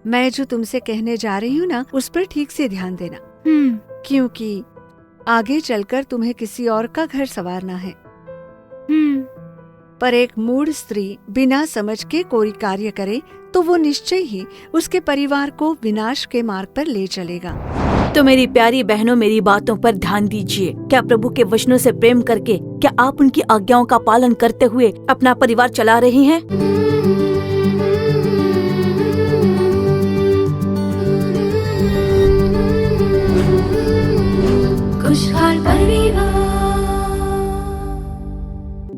मैं जो तुमसे कहने जा रही हूँ ना, उस पर ठीक से ध्यान देना, क्योंकि आगे चलकर तुम्हें किसी और का घर संवारना है। पर एक मूढ़ स्त्री बिना समझ के कोई कार्य करे तो वो निश्चय ही उसके परिवार को विनाश के मार्ग पर ले चलेगा। तो मेरी प्यारी बहनों, मेरी बातों पर ध्यान दीजिए। क्या प्रभु के वचनों से प्रेम करके क्या आप उनकी आज्ञाओं का पालन करते हुए अपना परिवार चला रही हैं?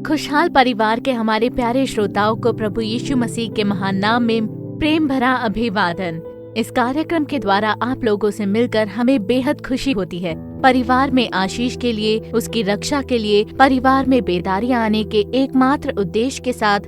खुशहाल परिवार के हमारे प्यारे श्रोताओं को प्रभु यीशु मसीह के महान नाम में प्रेम भरा अभिवादन। इस कार्यक्रम के द्वारा आप लोगों से मिलकर हमें बेहद खुशी होती है। परिवार में आशीष के लिए, उसकी रक्षा के लिए, परिवार में बेदारी आने के एकमात्र उद्देश्य के साथ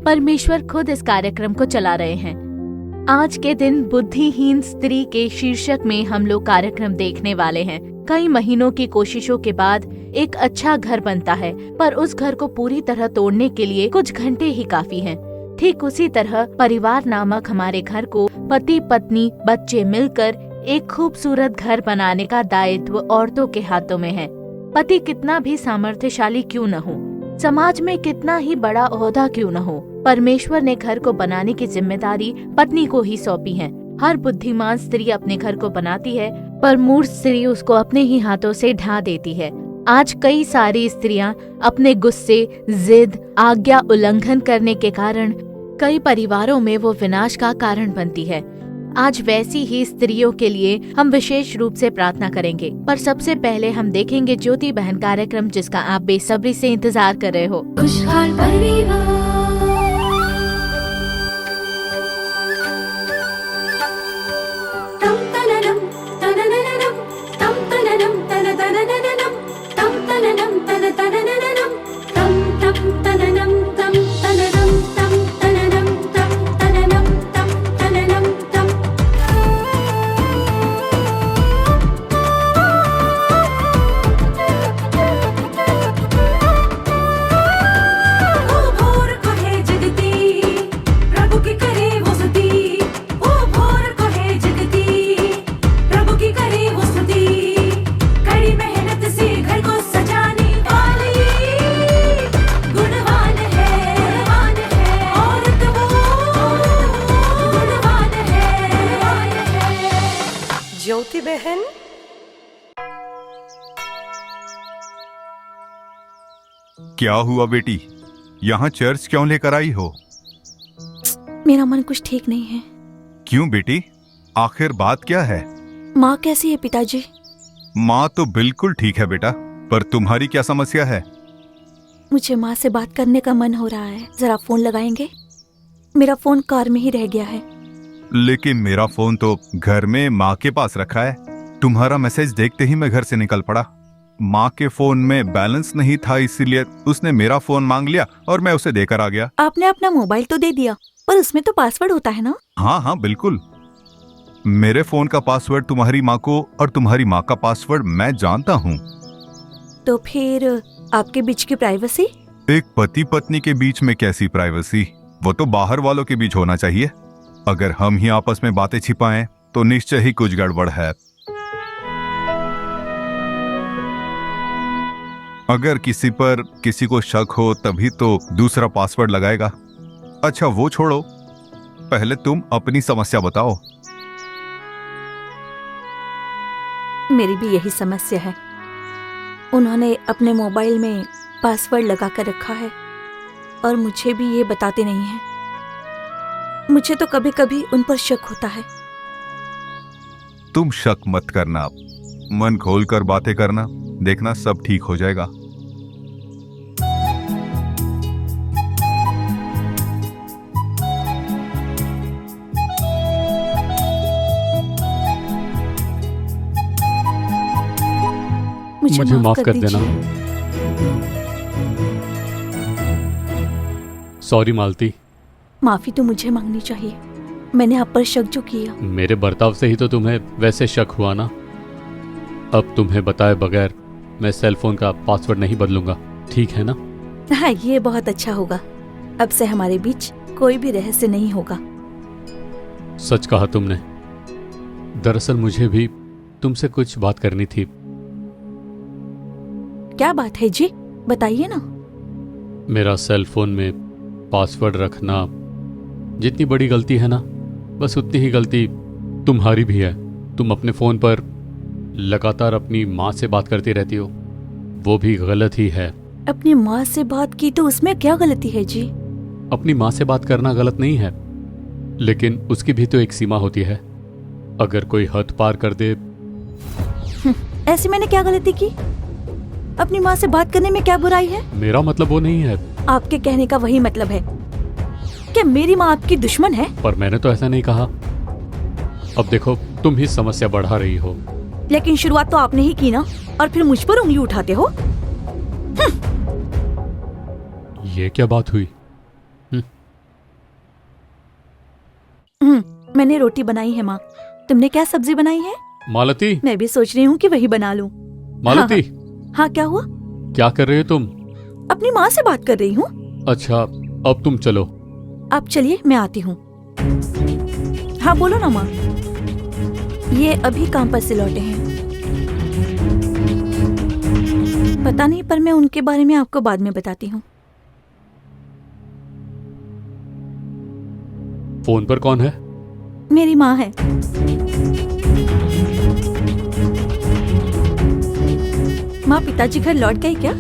परमेश्वर खुद इस कार्यक्रम को चला रहे हैं। आज के दिन बुद्धिहीन स्त्री के शीर्षक में हम लोग कार्यक्रम देखने वाले हैं। कई महीनों की कोशिशों के बाद एक अच्छा घर बनता है, पर उस घर को पूरी तरह तोड़ने के लिए कुछ घंटे ही काफी हैं। ठीक उसी तरह परिवार नामक हमारे घर को पति पत्नी बच्चे मिलकर एक खूबसूरत घर बनाने का दायित्व औरतों के हाथों में है। पति कितना भी सामर्थ्यशाली क्यों न हो, समाज में कितना ही बड़ा ओहदा क्यों न हो, परमेश्वर ने घर को बनाने की जिम्मेदारी पत्नी को ही सौंपी है। हर बुद्धिमान स्त्री अपने घर को बनाती है, पर मूर्ख स्त्री उसको अपने ही हाथों से ढा देती है। आज कई सारी स्त्रियां अपने गुस्से, जिद, आज्ञा उल्लंघन करने के कारण कई परिवारों में वो विनाश का कारण बनती है। आज वैसी ही स्त्रियों के लिए हम विशेष रूप से प्रार्थना करेंगे, पर सबसे पहले हम देखेंगे ज्योति बहन कार्यक्रम, जिसका आप बेसब्री से इंतजार कर रहे हो। खुशहाल परिवार। ज्योति बहन, क्या हुआ बेटी? यहाँ चर्च क्यों लेकर आई हो? मेरा मन कुछ ठीक नहीं है। क्यों बेटी, आखिर बात क्या है? माँ कैसी है पिताजी? माँ तो बिल्कुल ठीक है बेटा, पर तुम्हारी क्या समस्या है? मुझे माँ से बात करने का मन हो रहा है। जरा फोन लगाएंगे? मेरा फोन कार में ही रह गया है। लेकिन मेरा फोन तो घर में माँ के पास रखा है। तुम्हारा मैसेज देखते ही मैं घर से निकल पड़ा। माँ के फोन में बैलेंस नहीं था, इसीलिए उसने मेरा फोन मांग लिया और मैं उसे देकर आ गया। आपने अपना मोबाइल तो दे दिया, पर उसमें तो पासवर्ड होता है ना? हाँ हाँ बिल्कुल। मेरे फोन का पासवर्ड तुम्हारी माँ को और तुम्हारी माँ का पासवर्ड मैं जानता हूँ। तो फिर आपके बीच की प्राइवेसी? एक पति पत्नी के बीच में कैसी प्राइवेसी? वो तो बाहर वालों के बीच होना चाहिए। अगर हम ही आपस में बातें छिपाएं तो निश्चय ही कुछ गड़बड़ है। अगर किसी पर किसी को शक हो तभी तो दूसरा पासवर्ड लगाएगा। अच्छा वो छोड़ो, पहले तुम अपनी समस्या बताओ। मेरी भी यही समस्या है। उन्होंने अपने मोबाइल में पासवर्ड लगा कर रखा है और मुझे भी ये बताते नहीं हैं। मुझे तो कभी कभी उन पर शक होता है। तुम शक मत करना, मन खोलकर बातें करना, देखना सब ठीक हो जाएगा। मुझे माफ कर देना। सॉरी मालती। माफी तो मुझे मांगनी चाहिए। मैंने आप पर शक जो किया। मेरे बर्ताव से ही तो तुम्हें वैसे शक हुआ ना। अब तुम्हें बताए बगैर मैं सेल फोन का पासवर्ड नहीं बदलूंगा, ठीक है ना? हाँ, ये बहुत अच्छा होगा। अब से हमारे बीच कोई भी रहस्य नहीं होगा। सच कहा तुमने। दरअसल मुझे भी तुमसे कुछ बात करनी थी। क्या बात है जी, बताइए ना। मेरा सेल फोन में पासवर्ड रखना जितनी बड़ी गलती है ना, बस उतनी ही गलती तुम्हारी भी है। तुम अपने फोन पर लगातार अपनी माँ से बात करती रहती हो, वो भी गलत ही है। अपनी माँ से बात की तो उसमें क्या गलती है जी? अपनी माँ से बात करना गलत नहीं है, लेकिन उसकी भी तो एक सीमा होती है। अगर कोई हद पार कर दे। ऐसी मैंने क्या गलती की? अपनी माँ से बात करने में क्या बुराई है? मेरा मतलब वो नहीं है। आपके कहने का वही मतलब है कि मेरी माँ आपकी दुश्मन है? पर मैंने तो ऐसा नहीं कहा। अब देखो, तुम ही समस्या बढ़ा रही हो। लेकिन शुरुआत तो आपने ही की ना, और फिर मुझ पर उंगली उठाते हो। ये क्या बात हुई? मैंने रोटी बनाई है माँ। तुमने क्या सब्जी बनाई है? मालती। मैं भी सोच रही हूँ कि वही बना लूं। मालती। हाँ, क्या हुआ? क्या कर रही हो तुम? अपनी माँ से बात कर रही हूँ। अच्छा, अब तुम चलो। आप चलिए, मैं आती हूँ। हाँ बोलो ना माँ। ये अभी काम पर से लौटे हैं। पता नहीं, पर मैं उनके बारे में आपको बाद में बताती हूँ। फोन पर कौन है? मेरी माँ है। माँ, पिताजी घर लौट गए क्या?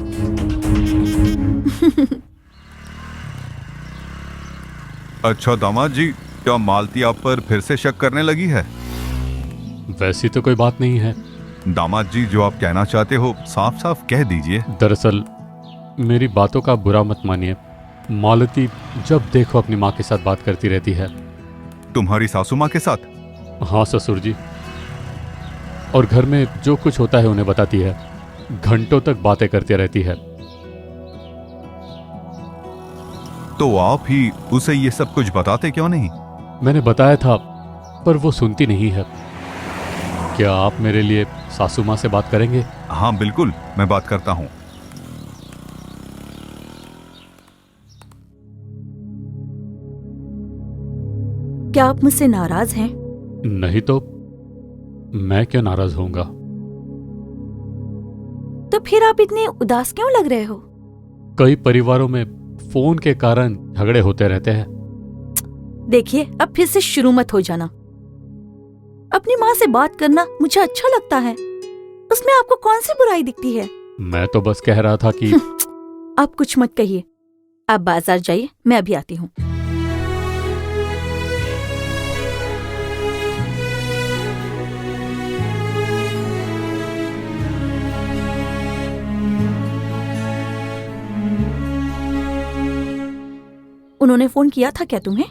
अच्छा दामाद जी, क्या मालती आप पर फिर से शक करने लगी है? वैसी तो कोई बात नहीं है। दामाद जी, जो आप कहना चाहते हो साफ साफ कह दीजिए। दरअसल मेरी बातों का बुरा मत मानिए। मालती जब देखो अपनी माँ के साथ बात करती रहती है। तुम्हारी सासू माँ के साथ? हाँ ससुर जी, और घर में जो कुछ होता है उन्हें बताती है। घंटों तक बातें करती रहती है। तो आप ही उसे ये सब कुछ बताते क्यों नहीं? मैंने बताया था, पर वो सुनती नहीं है। क्या आप मेरे लिए सासू माँ से बात करेंगे? हाँ बिल्कुल, मैं बात करता हूँ। क्या आप मुझसे नाराज हैं? नहीं तो मैं क्यों नाराज होऊंगा? तो फिर आप इतने उदास क्यों लग रहे हो? कई परिवारों में फोन के कारण झगड़े होते रहते हैं। देखिए, अब फिर से शुरू मत हो जाना। अपनी माँ से बात करना मुझे अच्छा लगता है। उसमें आपको कौन सी बुराई दिखती है? मैं तो बस कह रहा था कि आप कुछ मत कहिए। आप बाजार जाइए, मैं अभी आती हूँ। उन्होंने फोन किया था क्या तुम्हें?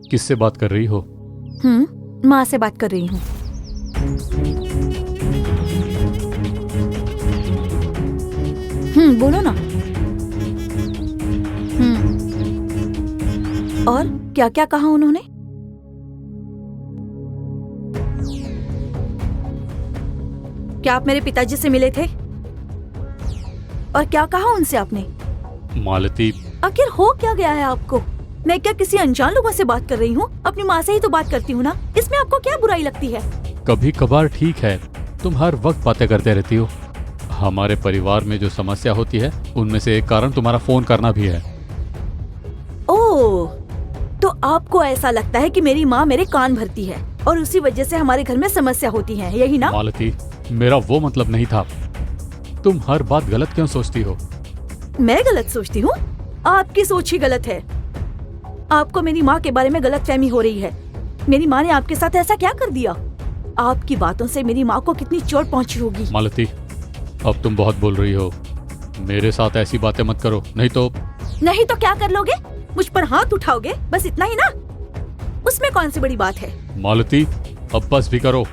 किससे बात कर रही हो? माँ से बात कर रही हूँ। बोलो ना। और क्या क्या कहा उन्होंने? क्या आप मेरे पिताजी से मिले थे? और क्या कहा उनसे आपने? मालती, आखिर हो क्या गया है आपको? मैं क्या किसी अनजान लोगों से बात कर रही हूँ? अपनी माँ से ही तो बात करती हूँ ना। इसमें आपको क्या बुराई लगती है? कभी कभार ठीक है, तुम हर वक्त बातें करते रहती हो। हमारे परिवार में जो समस्या होती है उनमें से एक कारण तुम्हारा फोन करना भी है। ओह, तो आपको ऐसा लगता है कि मेरी माँ मेरे कान भरती है और उसी वजह से हमारे घर में समस्या होती है, यही ना? मालती, मेरा वो मतलब नहीं था। तुम हर बात गलत क्यों सोचती हो? मैं गलत सोचती हूँ? आपकी सोच ही गलत है। आपको मेरी माँ के बारे में गलतफहमी हो रही है। मेरी माँ ने आपके साथ ऐसा क्या कर दिया? आपकी बातों से मेरी माँ को कितनी चोट पहुंची होगी। मालती, अब तुम बहुत बोल रही हो। मेरे साथ ऐसी बातें मत करो, नहीं तो क्या कर लोगे? मुझ पर हाथ उठाओगे, बस इतना ही ना? उसमें कौन सी बड़ी बात है? मालती, अब बस भी करो।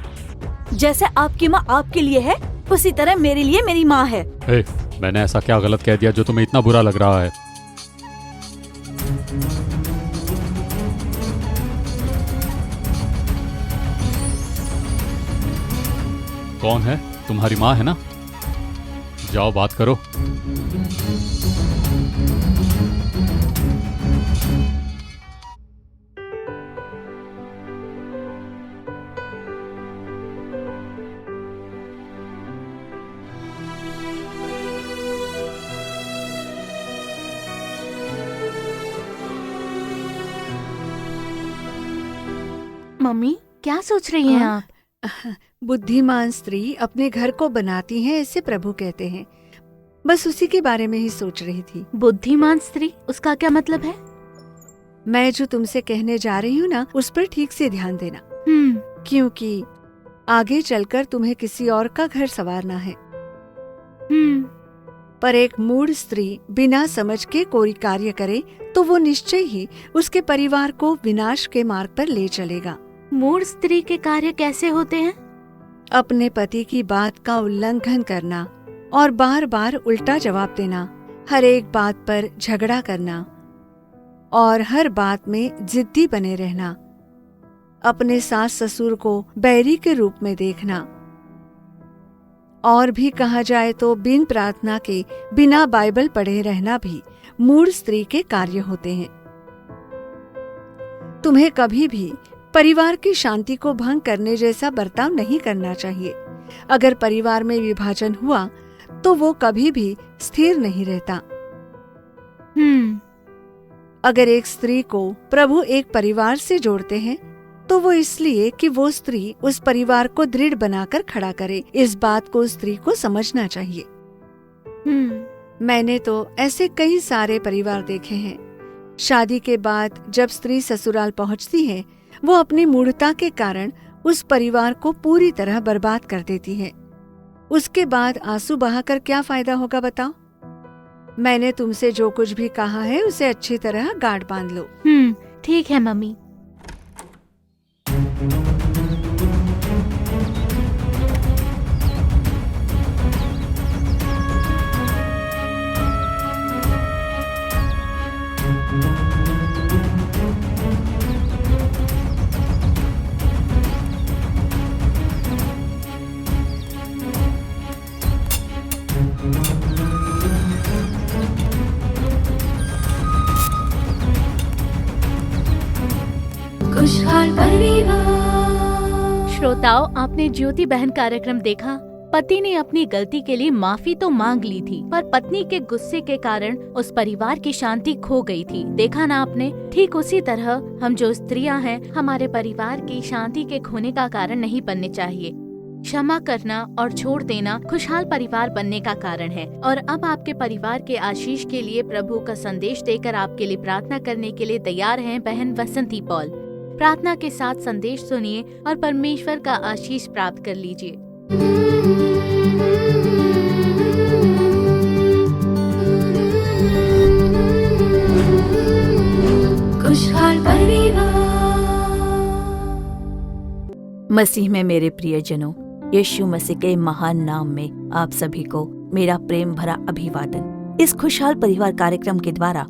जैसे आपकी माँ आपके लिए है, उसी तरह मेरे लिए मेरी माँ है। मैंने ऐसा क्या गलत कह दिया जो तुम्हें इतना बुरा लग रहा है? कौन है? तुम्हारी माँ है ना? जाओ बात करो। मम्मी क्या सोच रही हैं हाँ? आप? बुद्धिमान स्त्री अपने घर को बनाती है, ऐसे प्रभु कहते हैं। बस उसी के बारे में ही सोच रही थी। बुद्धिमान स्त्री, उसका क्या मतलब है? मैं जो तुमसे कहने जा रही हूँ ना, उस पर ठीक से ध्यान देना, क्योंकि आगे चलकर तुम्हें किसी और का घर संवारना है। पर एक मूढ़ स्त्री बिना समझ के कोई कार्य करे तो वो निश्चय ही उसके परिवार को विनाश के मार्ग पर ले चलेगा। मूढ़ स्त्री के कार्य कैसे होते हैं? अपने पति की बात का उल्लंघन करना और बार बार उल्टा जवाब देना, हर एक बात पर झगड़ा करना और हर बात में जिद्दी बने रहना, अपने सास ससुर को बैरी के रूप में देखना, और भी कहा जाए तो बिन प्रार्थना के बिना बाइबल पढ़े रहना भी मूढ़ स्त्री के कार्य होते हैं। तुम्हें कभी भी परिवार की शांति को भंग करने जैसा बर्ताव नहीं करना चाहिए। अगर परिवार में विभाजन हुआ तो वो कभी भी स्थिर नहीं रहता। अगर एक स्त्री को प्रभु एक परिवार से जोड़ते हैं तो वो इसलिए कि वो स्त्री उस परिवार को दृढ़ बनाकर खड़ा करे। इस बात को स्त्री को समझना चाहिए। मैंने तो ऐसे कई सारे परिवार देखे हैं। शादी के बाद जब स्त्री ससुराल पहुंचती है, वो अपनी मूढ़ता के कारण उस परिवार को पूरी तरह बर्बाद कर देती है। उसके बाद आंसू बहाकर क्या फायदा होगा बताओ? मैंने तुमसे जो कुछ भी कहा है उसे अच्छी तरह गांठ बांध लो। ठीक है मम्मी। खुशहाल परिवार। श्रोताओं, आपने ज्योति बहन कार्यक्रम देखा। पति ने अपनी गलती के लिए माफी तो मांग ली थी, पर पत्नी के गुस्से के कारण उस परिवार की शांति खो गई थी। देखा ना आपने? ठीक उसी तरह हम जो स्त्रियां हैं, हमारे परिवार की शांति के खोने का कारण नहीं बनने चाहिए। क्षमा करना और छोड़ देना खुशहाल परिवार बनने का कारण है। और अब आपके परिवार के आशीष के लिए प्रभु का संदेश देकर आपके लिए प्रार्थना करने के लिए तैयार हैं बहन वसंती पॉल। प्रार्थना के साथ संदेश सुनिए और परमेश्वर का आशीष प्राप्त कर लीजिए। खुशहाल परिवार। मसीह में मेरे प्रियजनों, यीशु मसीह के महान नाम में आप सभी को मेरा प्रेम भरा अभिवादन। इस खुशहाल परिवार कार्यक्रम के द्वारा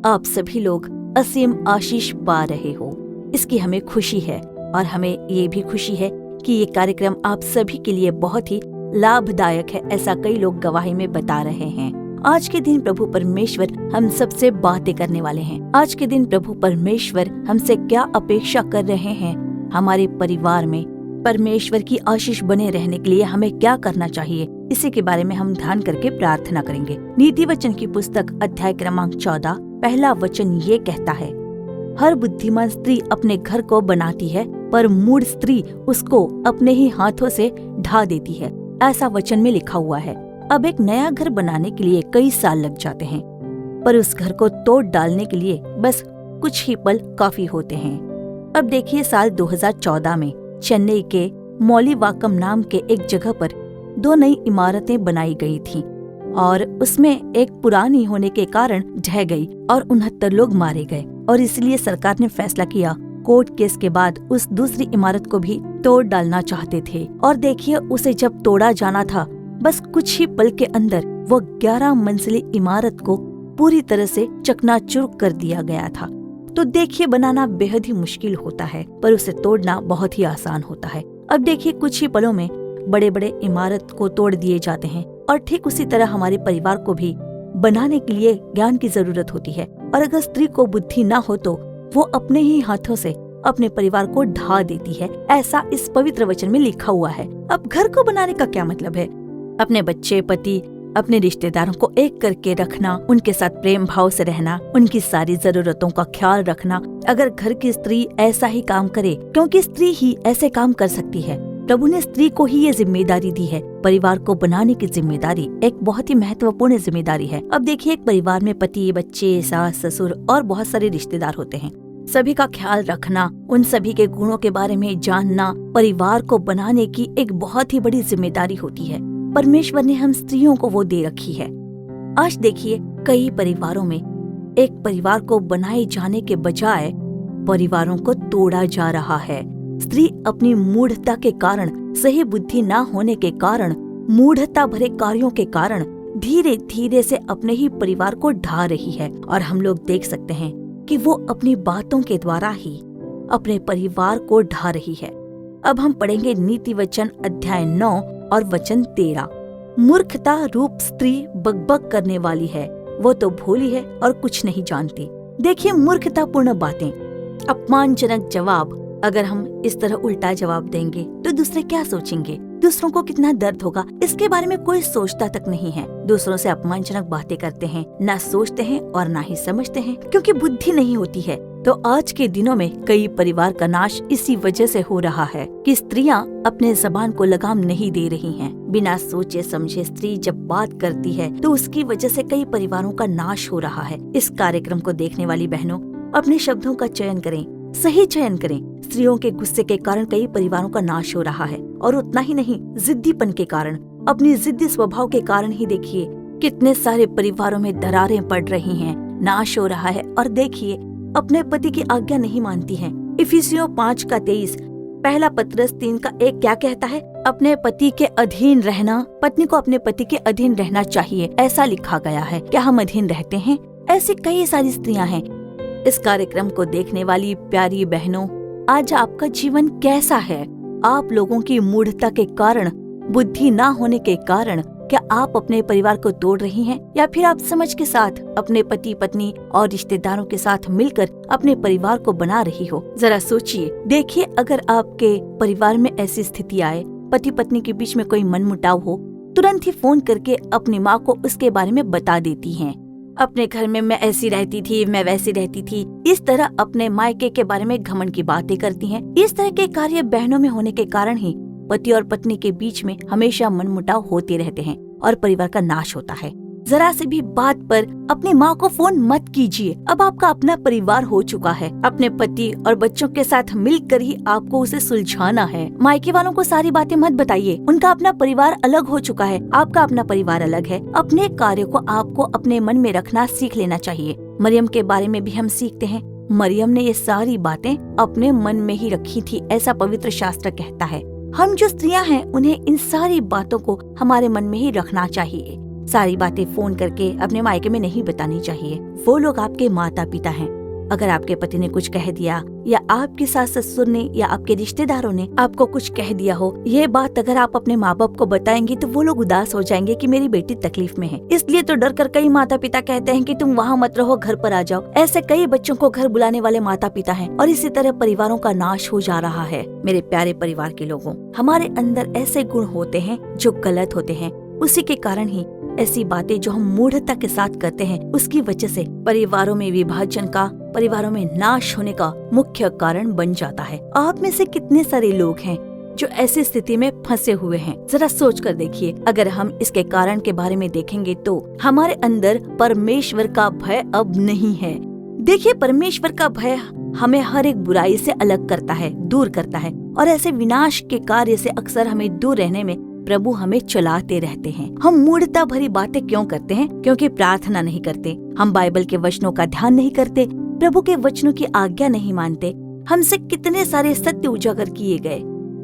आप सभी लोग असीम आशीष पा रहे हो, इसकी हमें खुशी है। और हमें ये भी खुशी है कि ये कार्यक्रम आप सभी के लिए बहुत ही लाभदायक है, ऐसा कई लोग गवाही में बता रहे हैं। आज के दिन प्रभु परमेश्वर हम सबसे बातें करने वाले हैं। आज के दिन प्रभु परमेश्वर हमसे क्या अपेक्षा कर रहे हैं, हमारे परिवार में परमेश्वर की आशीष बने रहने के लिए हमें क्या करना चाहिए, इसी के बारे में हम ध्यान करके प्रार्थना करेंगे। नीति वचन की पुस्तक अध्याय क्रमांक 14 पहला वचन ये कहता है, हर बुद्धिमान स्त्री अपने घर को बनाती है, पर मूढ़ स्त्री उसको अपने ही हाथों से ढा देती है। ऐसा वचन में लिखा हुआ है। अब एक नया घर बनाने के लिए कई साल लग जाते हैं, पर उस घर को तोड़ डालने के लिए बस कुछ ही पल काफी होते हैं। अब देखिए, साल 2014 में चेन्नई के मौलीवाकम नाम के एक जगह पर 2 नई इमारतें बनाई गई थीं और उसमें एक पुरानी होने के कारण ढह गई और 69 लोग मारे गए। और इसलिए सरकार ने फैसला किया, कोर्ट केस के बाद उस दूसरी इमारत को भी तोड़ डालना चाहते थे। और देखिए, उसे जब तोड़ा जाना था, बस कुछ ही पल के अंदर वो 11 मंजिली इमारत को पूरी तरह से चकनाचूर कर दिया गया था। तो देखिए, बनाना बेहद ही मुश्किल होता है, पर उसे तोड़ना बहुत ही आसान होता है। अब देखिए, कुछ ही पलों में बड़े बड़े इमारत को तोड़ दिए जाते हैं। और ठीक उसी तरह हमारे परिवार को भी बनाने के लिए ज्ञान की जरूरत होती है। और अगर स्त्री को बुद्धि ना हो तो वो अपने ही हाथों से अपने परिवार को ढा देती है, ऐसा इस पवित्र वचन में लिखा हुआ है। अब घर को बनाने का क्या मतलब है? अपने बच्चे, पति, अपने रिश्तेदारों को एक करके रखना, उनके साथ प्रेम भाव से रहना, उनकी सारी जरूरतों का ख्याल रखना। अगर घर की स्त्री ऐसा ही काम करे, क्योंकि स्त्री ही ऐसे काम कर सकती है, प्रभु ने स्त्री को ही ये जिम्मेदारी दी है। परिवार को बनाने की जिम्मेदारी एक बहुत ही महत्वपूर्ण जिम्मेदारी है। अब देखिए, एक परिवार में पति, बच्चे, सास, ससुर और बहुत सारे रिश्तेदार होते हैं। सभी का ख्याल रखना, उन सभी के गुणों के बारे में जानना परिवार को बनाने की एक बहुत ही बड़ी जिम्मेदारी होती है। परमेश्वर ने हम स्त्रियों को वो दे रखी है। आज देखिए, कई परिवारों में एक परिवार को बनाए जाने के बजाय परिवारों को तोड़ा जा रहा है। स्त्री अपनी मूढ़ता के कारण, सही बुद्धि न होने के कारण, मूढ़ता भरे कार्यों के कारण धीरे धीरे से अपने ही परिवार को ढा रही है। और हम लोग देख सकते हैं कि वो अपनी बातों के द्वारा ही अपने परिवार को ढा रही है। अब हम पढ़ेंगे नीति वचन अध्याय 9 और वचन 13। मूर्खता रूप स्त्री बकबक करने वाली है, वो तो भोली है और कुछ नहीं जानती। देखिए, मूर्खतापूर्ण बातें, अपमानजनक जवाब। अगर हम इस तरह उल्टा जवाब देंगे तो दूसरे क्या सोचेंगे, दूसरों को कितना दर्द होगा, इसके बारे में कोई सोचता तक नहीं है। दूसरों से अपमानजनक बातें करते हैं, ना सोचते हैं और ना ही समझते हैं, क्योंकि बुद्धि नहीं होती है। तो आज के दिनों में कई परिवार का नाश इसी वजह से हो रहा है कि स्त्रियां अपने जबान को लगाम नहीं दे रही हैं। बिना सोचे समझे स्त्री जब बात करती है तो उसकी वजह से कई परिवारों का नाश हो रहा है। इस कार्यक्रम को देखने वाली बहनों, अपने शब्दों का चयन करें, सही चयन करें। स्त्रियों के गुस्से के कारण कई परिवारों का नाश हो रहा है। और उतना ही नहीं, जिद्दीपन के कारण, अपनी जिद्दी स्वभाव के कारण ही देखिए कितने सारे परिवारों में दरारें पड़ रही हैं, नाश हो रहा है। और देखिए, अपने पति की आज्ञा नहीं मानती हैं। इफिसियों 5:23, पहला पत्रस 3:1 क्या कहता है? अपने पति के अधीन रहना, पत्नी को अपने पति के अधीन रहना चाहिए, ऐसा लिखा गया है। क्या हम अधीन रहते हैं? ऐसी कई सारी स्त्रियां हैं। इस कार्यक्रम को देखने वाली प्यारी बहनों, आज आपका जीवन कैसा है? आप लोगों की मूढ़ता के कारण, बुद्धि ना होने के कारण, क्या आप अपने परिवार को तोड़ रही हैं, या फिर आप समझ के साथ अपने पति, पत्नी और रिश्तेदारों के साथ मिलकर अपने परिवार को बना रही हो? जरा सोचिए। देखिए, अगर आपके परिवार में ऐसी स्थिति आए, पति पत्नी के बीच में कोई मनमुटाव हो, तुरंत ही फोन करके अपनी माँ को उसके बारे में बता देती हैं। अपने घर में मैं ऐसी रहती थी, मैं वैसी रहती थी, इस तरह अपने मायके के बारे में घमंड की बातें करती हैं। इस तरह के कार्य बहनों में होने के कारण ही पति और पत्नी के बीच में हमेशा मनमुटाव होते रहते हैं और परिवार का नाश होता है। जरा से भी बात पर अपनी माँ को फोन मत कीजिए। अब आपका अपना परिवार हो चुका है। अपने पति और बच्चों के साथ मिलकर ही आपको उसे सुलझाना है। मायके वालों को सारी बातें मत बताइए। उनका अपना परिवार अलग हो चुका है, आपका अपना परिवार अलग है। अपने कार्य को आपको अपने मन में रखना सीख लेना चाहिए। मरियम के बारे में भी हम सीखते हैं। मरियम ने ये सारी बातें अपने मन में ही रखी थी, ऐसा पवित्र शास्त्र कहता है। हम जो स्त्रियां हैं, उन्हें इन सारी बातों को हमारे मन में ही रखना चाहिए। सारी बातें फोन करके अपने मायके में नहीं बतानी चाहिए। वो लोग आपके माता पिता हैं। अगर आपके पति ने कुछ कह दिया, या आपकी सास ससुर ने, या आपके रिश्तेदारों ने आपको कुछ कह दिया हो, ये बात अगर आप अपने माँ बाप को बताएंगी तो वो लोग उदास हो जाएंगे कि मेरी बेटी तकलीफ में है। इसलिए तो डर कर कई माता पिता कहते हैं कि तुम वहाँ मत रहो, घर पर आ जाओ। ऐसे कई बच्चों को घर बुलाने वाले माता पिता हैं, और इसी तरह परिवारों का नाश हो जा रहा है। मेरे प्यारे परिवार के लोगों, हमारे अंदर ऐसे गुण होते हैं जो गलत होते हैं। उसी के कारण ही ऐसी बातें जो हम मूढ़ता के साथ करते हैं, उसकी वजह से परिवारों में विभाजन का, परिवारों में नाश होने का मुख्य कारण बन जाता है। आप में से कितने सारे लोग हैं जो ऐसी स्थिति में फंसे हुए हैं? जरा सोच कर देखिए। अगर हम इसके कारण के बारे में देखेंगे तो हमारे अंदर परमेश्वर का भय अब नहीं है। देखिए, परमेश्वर का भय हमें हर एक बुराई से अलग करता है, दूर करता है, और ऐसे विनाश के कार्य से अक्सर हमें दूर रहने में प्रभु हमें चलाते रहते हैं। हम मूढ़ता भरी बातें क्यों करते हैं? क्योंकि प्रार्थना नहीं करते, हम बाइबल के वचनों का ध्यान नहीं करते, प्रभु के वचनों की आज्ञा नहीं मानते। हमसे कितने सारे सत्य उजागर किए गए।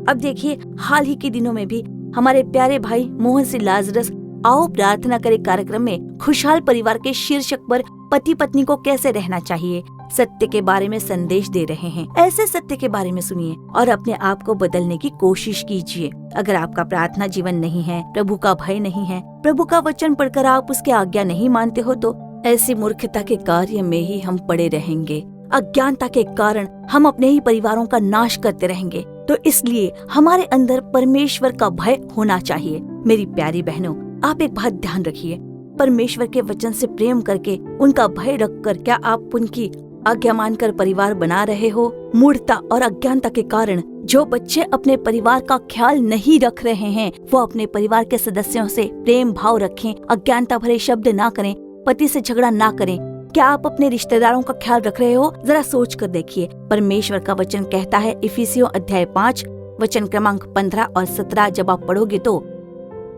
अब देखिए, हाल ही के दिनों में भी हमारे प्यारे भाई मोहन सिंह लाजरस आओ प्रार्थना करे कार्यक्रम में खुशहाल परिवार के शीर्षक पर पति पत्नी को कैसे रहना चाहिए, सत्य के बारे में संदेश दे रहे हैं। ऐसे सत्य के बारे में सुनिए और अपने आप को बदलने की कोशिश कीजिए। अगर आपका प्रार्थना जीवन नहीं है, प्रभु का भय नहीं है, प्रभु का वचन पढ़कर आप उसकी आज्ञा नहीं मानते हो, तो ऐसी मूर्खता के कार्य में ही हम पड़े रहेंगे। अज्ञानता के कारण हम अपने ही परिवारों का नाश करते रहेंगे। तो इसलिए हमारे अंदर परमेश्वर का भय होना चाहिए। मेरी प्यारी बहनों, आप एक बात ध्यान रखिए, परमेश्वर के वचन से प्रेम करके उनका भय रखकर क्या आप उनकी आज्ञा मानकर परिवार बना रहे हो? मूढ़ता और अज्ञानता के कारण जो बच्चे अपने परिवार का ख्याल नहीं रख रहे हैं, वो अपने परिवार के सदस्यों से प्रेम भाव रखें, अज्ञानता भरे शब्द ना करें, पति से झगड़ा ना करें। क्या आप अपने रिश्तेदारों का ख्याल रख रहे हो? जरा सोच कर देखिए। परमेश्वर का वचन कहता है इफिसियों अध्याय 5 वचन क्रमांक 15 और 17 जब आप पढ़ोगे तो,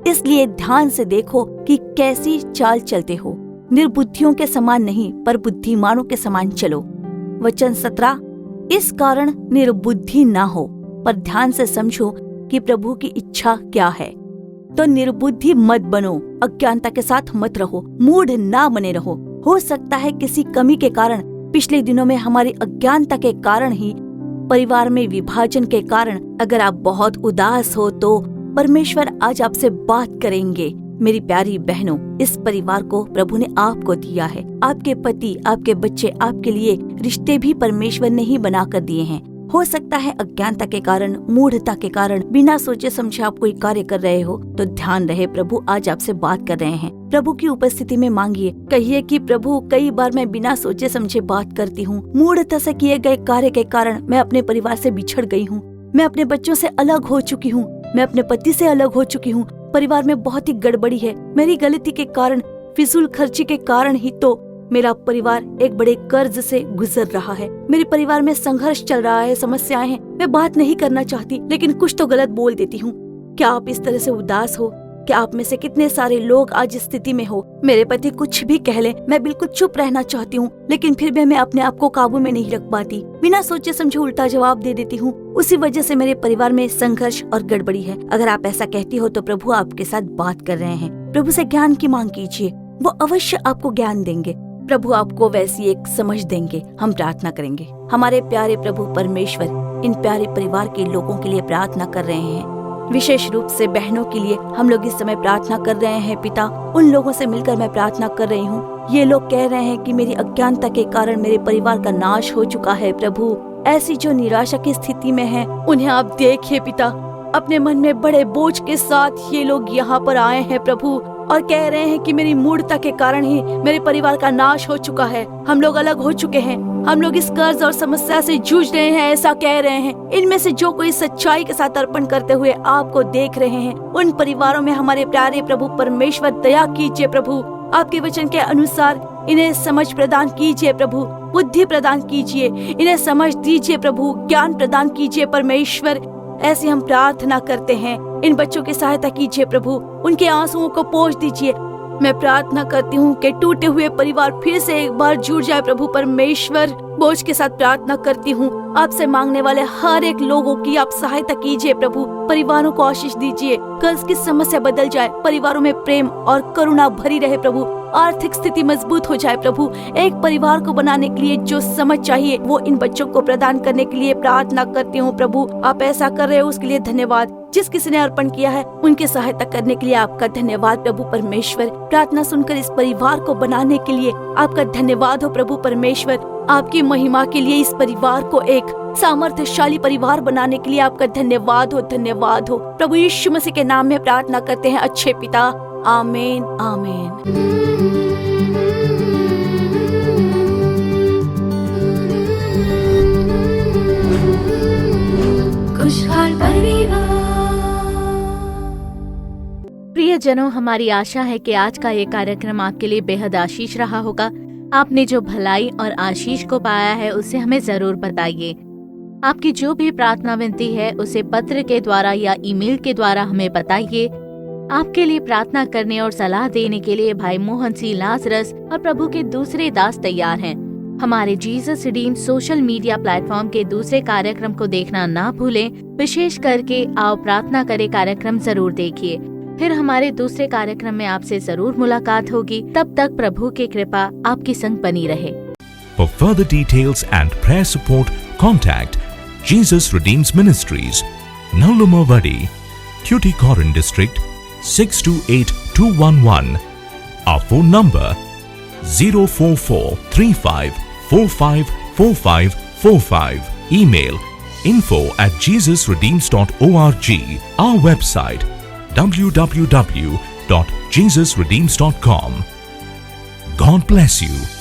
इसलिए ध्यान से देखो कि कैसी चाल चलते हो, निर्बुद्धियों के समान नहीं पर बुद्धिमानों के समान चलो। वचन 17, इस कारण निर्बुद्धि ना हो पर ध्यान से समझो कि प्रभु की इच्छा क्या है। तो निर्बुद्धि मत बनो, अज्ञानता के साथ मत रहो, मूढ़ ना बने रहो। हो सकता है किसी कमी के कारण, पिछले दिनों में हमारी अज्ञानता के कारण ही, परिवार में विभाजन के कारण अगर आप बहुत उदास हो तो परमेश्वर आज आपसे बात करेंगे। मेरी प्यारी बहनों, इस परिवार को प्रभु ने आपको दिया है। आपके पति, आपके बच्चे, आपके लिए रिश्ते भी परमेश्वर ने ही बना कर दिए हैं। हो सकता है अज्ञानता के कारण, मूढ़ता के कारण, बिना सोचे समझे आप कोई कार्य कर रहे हो, तो ध्यान रहे प्रभु आज आपसे बात कर रहे हैं। प्रभु की उपस्थिति में मांगिए, कहिए कि प्रभु कई बार मैं बिना सोचे समझे बात करती हूँ, मूढ़ता से किए गए कार्य के कारण मैं अपने परिवार से बिछड़ गई हूँ, मैं अपने बच्चों से अलग हो चुकी हूँ, मैं अपने पति से अलग हो चुकी हूँ, परिवार में बहुत ही गड़बड़ी है। मेरी गलती के कारण, फिजूल खर्ची के कारण ही तो मेरा परिवार एक बड़े कर्ज से गुजर रहा है। मेरे परिवार में संघर्ष चल रहा है, समस्याएं हैं। मैं बात नहीं करना चाहती लेकिन कुछ तो गलत बोल देती हूँ। क्या आप इस तरह से उदास हो? क्या आप में से कितने सारे लोग आज इस स्थिति में हो? मेरे पति कुछ भी कह ले, मैं बिल्कुल चुप रहना चाहती हूँ लेकिन फिर भी मैं अपने आप को काबू में नहीं रख पाती, बिना सोचे समझे उल्टा जवाब दे देती हूँ। उसी वजह से मेरे परिवार में संघर्ष और गड़बड़ी है। अगर आप ऐसा कहती हो तो प्रभु आपके साथ बात कर रहे हैं। प्रभु से ज्ञान की मांग कीजिए, वो अवश्य आपको ज्ञान देंगे। प्रभु आपको वैसी एक समझ देंगे। हम प्रार्थना करेंगे। हमारे प्यारे प्रभु परमेश्वर, इन प्यारे परिवार के लोगों के लिए प्रार्थना कर रहे हैं, विशेष रूप से बहनों के लिए हम लोग इस समय प्रार्थना कर रहे हैं। पिता, उन लोगों से मिलकर मैं प्रार्थना कर रही हूँ। ये लोग कह रहे हैं कि मेरी अज्ञानता के कारण मेरे परिवार का नाश हो चुका है। प्रभु, ऐसी जो निराशा की स्थिति में है उन्हें आप देखिए पिता। अपने मन में बड़े बोझ के साथ ये लोग यहाँ पर आए हैं प्रभु, और कह रहे हैं कि मेरी मूढ़ता के कारण ही मेरे परिवार का नाश हो चुका है, हम लोग अलग हो चुके हैं, हम लोग इस कर्ज और समस्या से जूझ रहे हैं, ऐसा कह रहे हैं। इनमें से जो कोई सच्चाई के साथ अर्पण करते हुए आपको देख रहे हैं, उन परिवारों में हमारे प्यारे प्रभु परमेश्वर दया कीजिए। प्रभु, आपके वचन के अनुसार इन्हें समझ प्रदान कीजिए प्रभु, बुद्धि प्रदान कीजिए, इन्हें समझ दीजिए प्रभु, ज्ञान प्रदान कीजिए परमेश्वर। ऐसी हम प्रार्थना करते हैं। इन बच्चों की सहायता कीजिए प्रभु, उनके आंसुओं को पोंछ दीजिए। मैं प्रार्थना करती हूँ कि टूटे हुए परिवार फिर से एक बार जुड़ जाए प्रभु परमेश्वर। बोझ के साथ प्रार्थना करती हूँ, आपसे मांगने वाले हर एक लोगों की आप सहायता कीजिए प्रभु, परिवारों को आशीष दीजिए, कर्ज की समस्या बदल जाए, परिवारों में प्रेम और करुणा भरी रहे प्रभु, आर्थिक स्थिति मजबूत हो जाए प्रभु। एक परिवार को बनाने के लिए जो समझ चाहिए वो इन बच्चों को प्रदान करने के लिए प्रार्थना करती हूँ प्रभु। आप ऐसा कर रहे हो उसके लिए धन्यवाद। जिस किसी ने अर्पण किया है उनकी सहायता करने के लिए आपका धन्यवाद प्रभु परमेश्वर। प्रार्थना सुनकर इस परिवार को बनाने के लिए आपका धन्यवाद हो प्रभु परमेश्वर। आपकी महिमा के लिए इस परिवार को एक सामर्थ्यशाली परिवार बनाने के लिए आपका धन्यवाद हो, धन्यवाद हो। प्रभु यीशु मसीह के नाम में प्रार्थना करते हैं अच्छे पिता, आमीन आमीन। खुशहाल परिवार। प्रियजनों, हमारी आशा है कि आज का ये कार्यक्रम आपके लिए बेहद आशीष रहा होगा। आपने जो भलाई और आशीष को पाया है उसे हमें जरूर बताइए। आपकी जो भी प्रार्थना विनती है उसे पत्र के द्वारा या ईमेल के द्वारा हमें बताइए। आपके लिए प्रार्थना करने और सलाह देने के लिए भाई मोहन सिंह लाजरस और प्रभु के दूसरे दास तैयार हैं। हमारे Jesus redeemed social media platform के दूसरे कार्यक्रम को देखना ना भूलें। विशेष करके आओ प्रार्थना करे कार्यक्रम जरूर देखिए। फिर हमारे दूसरे कार्यक्रम में आपसे जरूर मुलाकात होगी। तब तक प्रभु की कृपा आपकी संग बनी रहे। For further details and prayer support, contact Jesus Redeems Ministries, Nallumavadi, Tuticorin District, 628211. Our phone number 04435454545. Email info@jesusredeems.org. Our website www.jesusredeems.org. www.jesusredeems.com. God bless you.